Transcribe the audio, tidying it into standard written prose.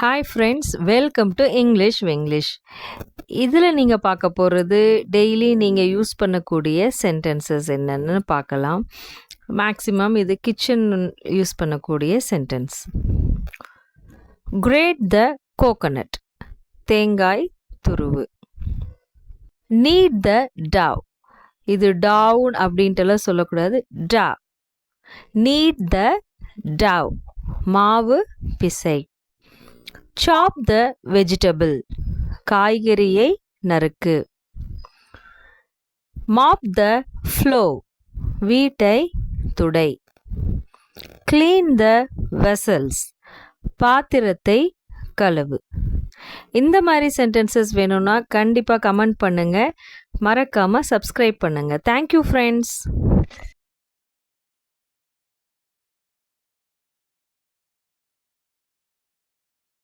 Hi friends, welcome to English Vinglish. இதில் நீங்கள் பார்க்க போகிறது டெய்லி நீங்கள் யூஸ் பண்ணக்கூடிய சென்டென்சஸ் என்னென்னு பார்க்கலாம். மேக்ஸிமம் இது கிச்சன் யூஸ் பண்ணக்கூடிய சென்டென்ஸ். கிரேட் த கோகனட், தேங்காய் துருவு. நீட் த டவ், இது டவுன் அப்படின்ட்டுலாம் சொல்லக்கூடாது, டா. நீட் த டவ், மாவு பிசை. சாப் த வெஜிடபிள், காய்கறியை நறுக்கு. மாப் த ஃப்ளோர், வீட்டை துடை. கிளீன் த வெசல்ஸ், பாத்திரத்தை கழுவு. இந்த மாதிரி சென்டென்சஸ் வேணும்னா கண்டிப்பாக கமெண்ட் பண்ணுங்கள். மறக்காமல் சப்ஸ்கிரைப் பண்ணுங்கள். Thank you friends.